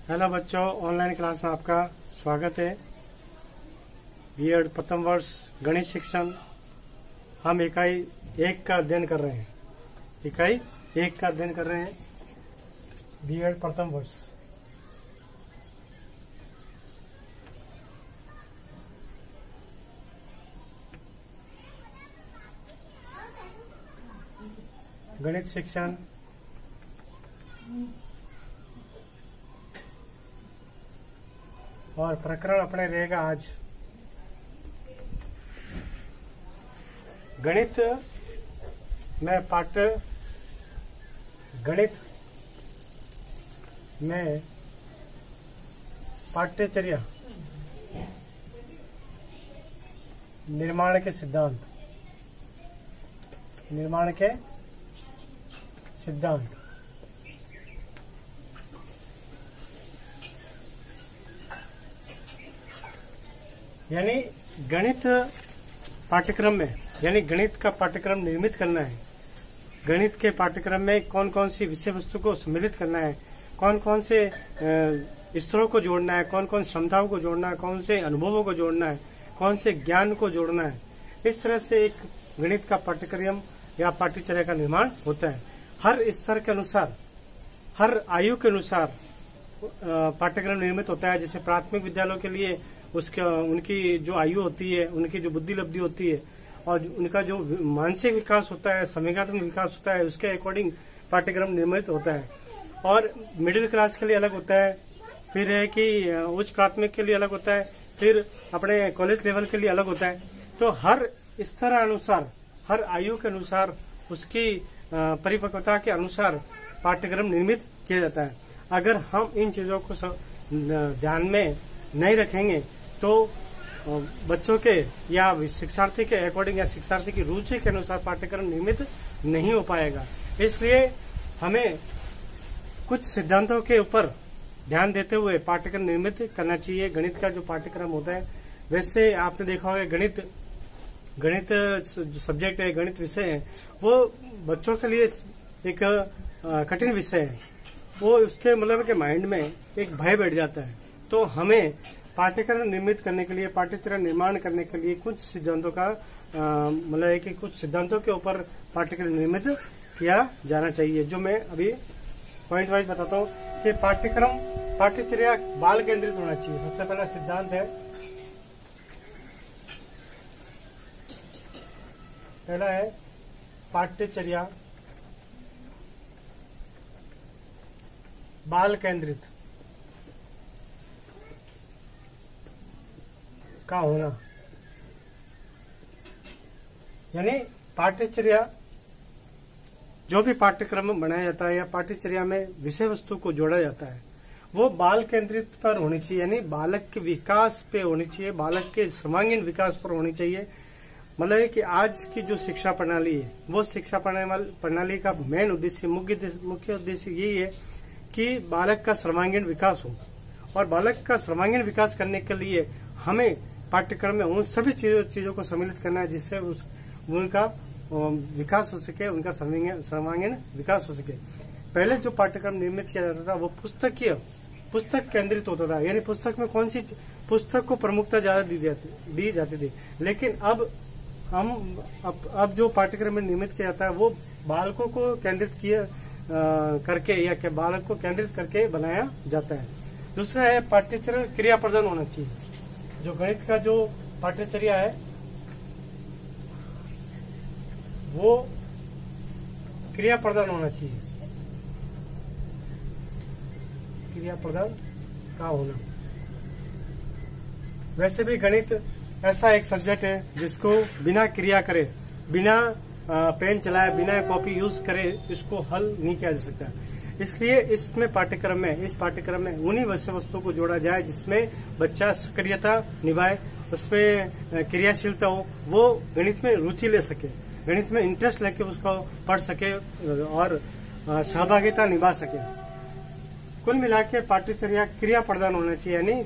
Hello बच्चों, online class में आपका स्वागत है। बीएड प्रथम वर्ष गणित शिक्षण हम इकाई 1 का अध्ययन कर रहे हैं। इकाई 1 का अध्ययन कर रहे हैं, बीएड प्रथम वर्ष। गणित शिक्षण और प्रकरण अपने रहेगा आज गणित में पाठ्यचर्या निर्माण के सिद्धांत। यानी गणित पाठ्यक्रम में, यानी गणित का पाठ्यक्रम निर्मित करना है। गणित के पाठ्यक्रम में कौन कौन सी विषय वस्तु को सम्मिलित करना है, कौन कौन से स्तरों को जोड़ना है, कौन कौन क्षमताओं को जोड़ना है, कौन से अनुभवों को जोड़ना है, कौन से ज्ञान को जोड़ना है। इस तरह से एक गणित का पाठ्यक्रम या पाठ्यचर्या का निर्माण होता है। हर स्तर के अनुसार, हर आयु के अनुसार पाठ्यक्रम निर्मित होता है। जैसे प्राथमिक विद्यालयों के लिए उनकी जो आयु होती है, उनकी जो बुद्धि लब्धि होती है और उनका जो मानसिक विकास होता है, संवेगात्मक विकास होता है, उसके अकॉर्डिंग पाठ्यक्रम निर्मित होता है। और मिडिल क्लास के लिए अलग होता है, फिर है कि उच्च प्राथमिक के लिए अलग होता है, फिर अपने कॉलेज लेवल के लिए अलग होता है। तो हर स्तर अनुसार, हर आयु के अनुसार, उसकी परिपक्वता के अनुसार पाठ्यक्रम निर्मित किया जाता है। अगर हम इन चीजों को ध्यान में नहीं रखेंगे तो बच्चों के या शिक्षार्थी के अकॉर्डिंग या शिक्षार्थी की रुचि के अनुसार पाठ्यक्रम निर्मित नहीं हो पाएगा। इसलिए हमें कुछ सिद्धांतों के ऊपर ध्यान देते हुए पाठ्यक्रम निर्मित करना चाहिए। गणित का जो पाठ्यक्रम होता है, वैसे आपने देखा होगा गणित जो सब्जेक्ट है, गणित विषय है, वो बच्चों के लिए एक कठिन विषय है। वो उसके मतलब के माइंड में एक भय बैठ जाता है। तो हमें पाठ्यक्रम निर्मित करने के लिए, पाठ्यचर्या निर्माण करने के लिए कुछ सिद्धांतों का मतलब है कि कुछ सिद्धांतों के ऊपर पाठ्यक्रम निर्मित किया जाना चाहिए, जो मैं अभी पॉइंट वाइज बताता हूँ कि पाठ्यचर्या बाल केंद्रित होना चाहिए। सबसे पहला सिद्धांत है, पहला है पाठ्यचर्या बाल केंद्रित का होना। यानी पाठ्यचर्या, जो भी पाठ्यक्रम बनाया जाता है या पाठ्यचर्या में विषय वस्तु को जोड़ा जाता है, वो बाल केंद्रित पर होनी चाहिए। यानी बालक के विकास पे होनी चाहिए, बालक के सर्वांगीण विकास पर होनी चाहिए। मतलब है कि आज की जो शिक्षा प्रणाली है, वो शिक्षा प्रणाली का मेन उद्देश्य, मुख्य उद्देश्य यही है कि बालक का सर्वांगीण विकास हो। और बालक का सर्वांगीण विकास करने के लिए हमें पाठ्यक्रम में उन सभी चीजों को सम्मिलित करना है जिससे उनका विकास हो सके, उनका सर्वांगीण विकास हो सके। पहले जो पाठ्यक्रम निर्मित किया जाता था वो पुस्तक केंद्रित होता था। यानी पुस्तक में कौन सी पुस्तक को प्रमुखता ज्यादा दी जाती थी। लेकिन अब जो पाठ्यक्रम में निर्मित किया जाता है वो बालकों को केंद्रित करके या बालक को केंद्रित करके बनाया जाता है। दूसरा है पाठ्यचर्या क्रिया प्रधान होना चाहिए। जो गणित का जो पाठ्यचर्या है वो क्रिया प्रधान होना चाहिए, क्रिया प्रधान का होना। वैसे भी गणित ऐसा एक सब्जेक्ट है जिसको बिना क्रिया करे, बिना पेन चलाए, बिना कॉपी यूज करे इसको हल नहीं किया जा सकता। इसलिए इस पाठ्यक्रम में उन्हीं विषय वस्तुओं को जोड़ा जाए जिसमें बच्चा सक्रियता निभाए, उसमें क्रियाशीलता हो, वो गणित में रुचि ले सके, गणित में इंटरेस्ट लेके उसको पढ़ सके और सहभागिता निभा सके। कुल मिला के पाठ्यचर्या क्रिया प्रधान होना चाहिए, यानी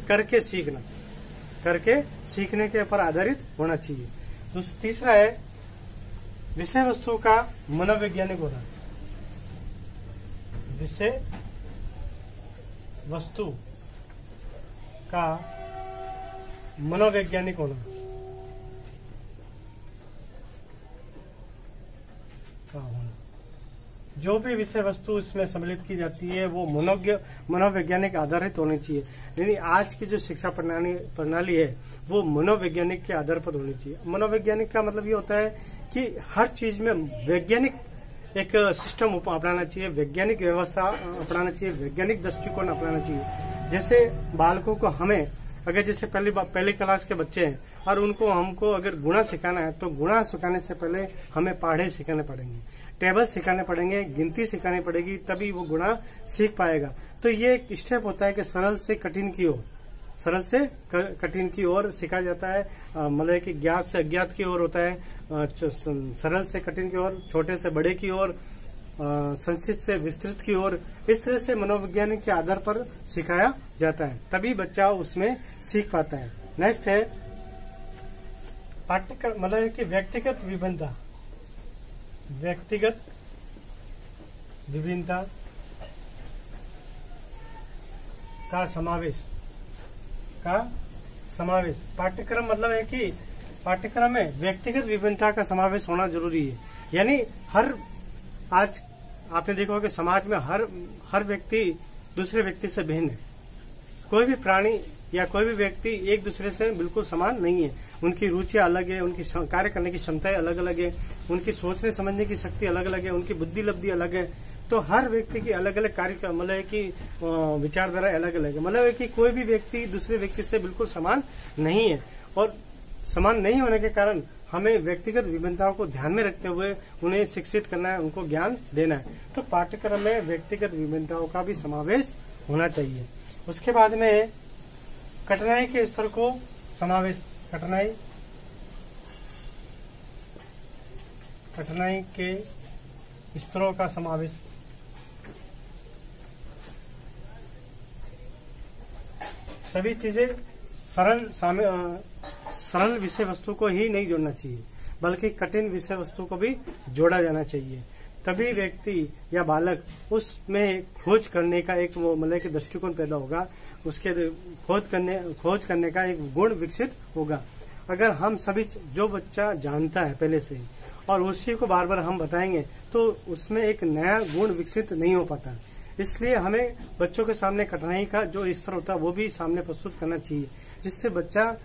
करके सीखने के ऊपर आधारित होना चाहिए। तीसरा है विषय वस्तु का मनोवैज्ञानिक होना। विषय वस्तु का मनोवैज्ञानिक होना का होना। जो भी विषय वस्तु इसमें सम्मिलित की जाती है वो मनोवैज्ञानिक आधारित होनी चाहिए। यानी आज की जो शिक्षा प्रणाली है वो मनोवैज्ञानिक के आधार पर होनी चाहिए। मनोवैज्ञानिक का मतलब ये होता है कि हर चीज में वैज्ञानिक एक सिस्टम अपनाना चाहिए, वैज्ञानिक व्यवस्था अपनाना चाहिए, वैज्ञानिक दृष्टिकोण अपनाना चाहिए। जैसे बालकों को हमें अगर जैसे पहली क्लास के बच्चे हैं और उनको हमको अगर गुणा सिखाना है तो गुणा सिखाने से पहले हमें पढ़े सिखाने पड़ेंगे, टेबल सिखाने पड़ेंगे, गिनती सिखानी पड़ेगी, तभी वो गुणा सीख पाएगा। तो ये एक स्टेप होता है कि सरल से कठिन की ओर सिखाया जाता है। मतलब कि ज्ञात से अज्ञात की ओर होता है, सरल से कठिन की ओर, छोटे से बड़े की ओर, संक्षिप्त से विस्तृत की ओर। इस तरह से मनोवैज्ञानिक के आधार पर सिखाया जाता है, तभी बच्चा उसमें सीख पाता है। नेक्स्ट है पाठ्यक्रम, मतलब कि व्यक्तिगत विभिन्नता का समावेश। पाठ्यक्रम मतलब है कि पाठ्यक्रम में व्यक्तिगत विभिन्नता का समावेश होना जरूरी है। यानी आज आपने देखा होगा कि समाज में हर व्यक्ति दूसरे व्यक्ति से भिन्न है। कोई भी प्राणी या कोई भी व्यक्ति एक दूसरे से बिल्कुल समान नहीं है। उनकी रुचियां अलग है, उनकी कार्य करने की क्षमताएं अलग अलग है, उनकी सोचने समझने की शक्ति अलग अलग है, उनकी बुद्धि लब्धि अलग है। तो हर व्यक्ति की अलग अलग कार्य मतलब है कि विचारधारा अलग अलग है। मतलब है कि कोई भी व्यक्ति दूसरे व्यक्ति से बिल्कुल समान नहीं है, और समान नहीं होने के कारण हमें व्यक्तिगत विभिन्नताओं को ध्यान में रखते हुए उन्हें शिक्षित करना है, उनको ज्ञान देना है। तो पाठ्यक्रम में व्यक्तिगत विभिन्नताओं का भी समावेश होना चाहिए। उसके बाद में कठिनाई के स्तर को समावेश, कठिनाई के स्तरों का समावेश। सभी चीजें सरल विषय वस्तु को ही नहीं जोड़ना चाहिए, बल्कि कठिन विषय वस्तु को भी जोड़ा जाना चाहिए। तभी व्यक्ति या बालक उसमें खोज करने का एक मतलब कि दृष्टिकोण पैदा होगा, उसके खोज करने का एक गुण विकसित होगा। अगर हम सभी जो बच्चा जानता है पहले से ही और उसी को बार बार हम बताएंगे तो उसमें एक नया गुण विकसित नहीं हो पाता। इसलिए हमें बच्चों के सामने कठिनाई का जो स्तर होता है वो भी सामने प्रस्तुत करना चाहिए, जिससे बच्चा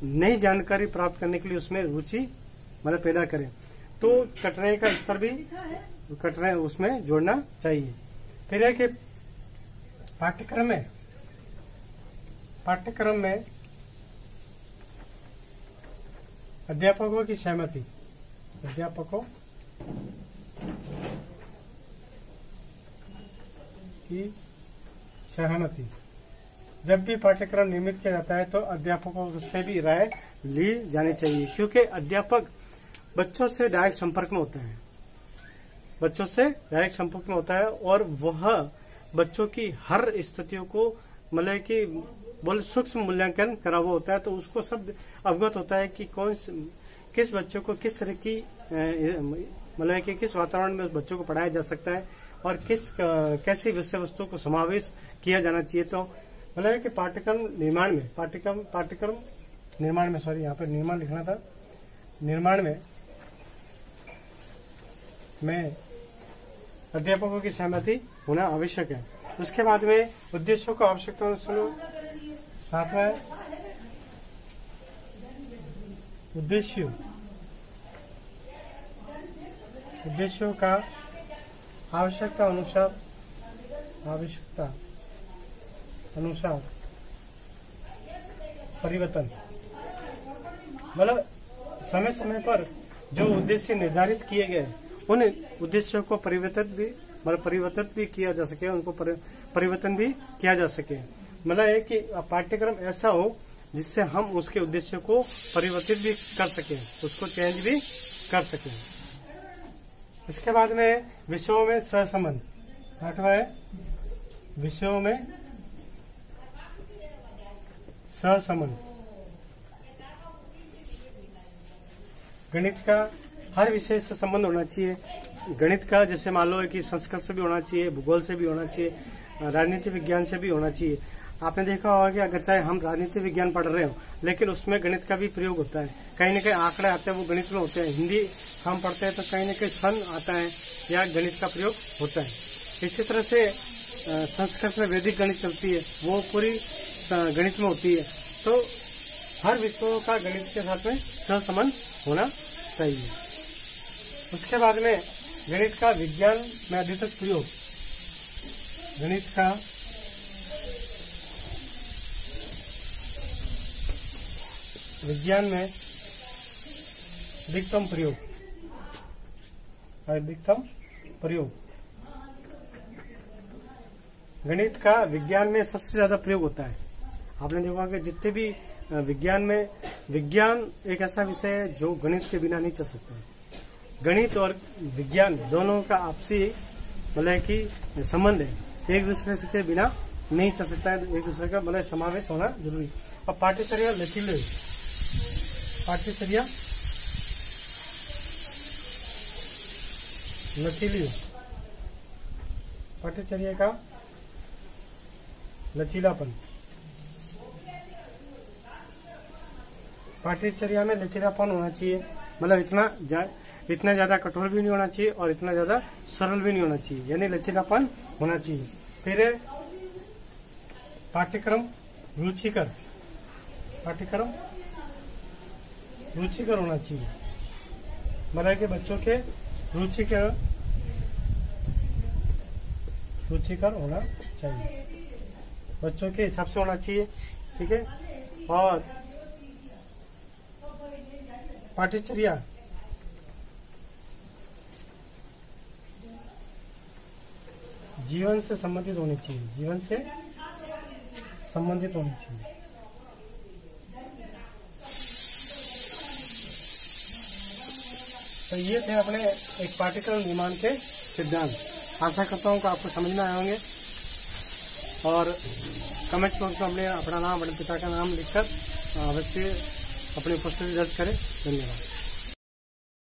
नई जानकारी प्राप्त करने के लिए उसमें रुचि मतलब पैदा करे। तो कठिनाई का स्तर भी कठिनाई उसमें जोड़ना चाहिए। फिर है कि पाठ्यक्रम में अध्यापकों की सहमति, अध्यापकों की सहमति। जब भी पाठ्यक्रम निर्मित किया जाता है तो अध्यापकों से भी राय ली जानी चाहिए, क्योंकि अध्यापक बच्चों से डायरेक्ट संपर्क में होता है, और वह बच्चों की हर स्थितियों को मतलब कि सूक्ष्म मूल्यांकन करा हुआ होता है। तो उसको सब अवगत होता है कि किस बच्चों को किस तरह की मतलब कि किस वातावरण में उस बच्चों को पढ़ाया जा सकता है और कैसी विषय वस्तु को समावेश किया जाना चाहिए। तो मतलब कि पाठ्यक्रम निर्माण में सॉरी यहाँ पे निर्माण लिखना था, निर्माण में अध्यापकों की सहमति होना आवश्यक है। उसके बाद में उद्देश्यों को आवश्यकता सुनो। सातवां है उद्देश्यों का आवश्यकता अनुसार परिवर्तन। मतलब समय समय पर जो उद्देश्य निर्धारित किए गए उन उद्देश्यों को परिवर्तित भी किया जा सके, उनको परिवर्तन भी किया जा सके। मतलब है कि पाठ्यक्रम ऐसा हो जिससे हम उसके उद्देश्य को परिवर्तित भी कर सकें, उसको चेंज भी कर सकें। इसके बाद में विषयों में सहसंबंध। 8वां है विषयों में सहसंबंध। गणित का हर विषय से संबंध होना चाहिए। गणित का जैसे मान लो कि संस्कृत से भी होना चाहिए, भूगोल से भी होना चाहिए, राजनीति विज्ञान से भी होना चाहिए। आपने देखा होगा कि अगर चाहे हम राजनीति विज्ञान पढ़ रहे हो, लेकिन उसमें गणित का भी प्रयोग होता है। कहीं न कहीं आंकड़े आते हैं वो गणित में होते हैं। हिंदी हम पढ़ते हैं तो कहीं न कहीं सन आता है या गणित का प्रयोग होता है। इसी तरह से संस्कृत में वैदिक गणित चलती है, वो पूरी गणित में होती है। तो हर विषयों का गणित के साथ में सहसंबंध होना चाहिए। उसके बाद में गणित का विज्ञान में अधिकतर प्रयोग, गणित का विज्ञान में अधिकतम प्रयोग गणित का विज्ञान में सबसे ज्यादा प्रयोग होता है। आपने देखा कि जितने भी विज्ञान में, विज्ञान एक ऐसा विषय है जो गणित के बिना नहीं चल सकता है। गणित और विज्ञान दोनों का आपसी मतलब कि संबंध है, एक दूसरे के बिना नहीं चल सकता है, एक दूसरे का मतलब समावेश होना जरूरी। और पाठ्यचर्या लचीली, पाठ्यचर्या लचीली, पाठ्यचर्या का लचीलापन, पाठ्यचर्या में लचीलापन होना चाहिए। मतलब इतना ज्यादा कठोर भी नहीं होना चाहिए और इतना ज्यादा सरल भी नहीं होना चाहिए, यानी लचीलापन होना चाहिए। फिर पाठ्यक्रम रुचिकर, पाठ्यक्रम रुचिकर होना चाहिए। मतलब कि बच्चों के रुचिकर होना चाहिए, बच्चों के हिसाब से होना चाहिए। ठीक है। और पाठ्यचर्या जीवन से संबंधित होनी चाहिए, जीवन से संबंधित होनी चाहिए। तो ये थे अपने एक पाठ्यक्रम निर्माण के सिद्धांत। आशा करता हूँ कि आपको समझ में आए होंगे। और कमेंट बॉक्स में अपना नाम, अपने पिता का नाम लिखकर अवश्य अपनी उपस्थिति दर्ज करें। धन्यवाद।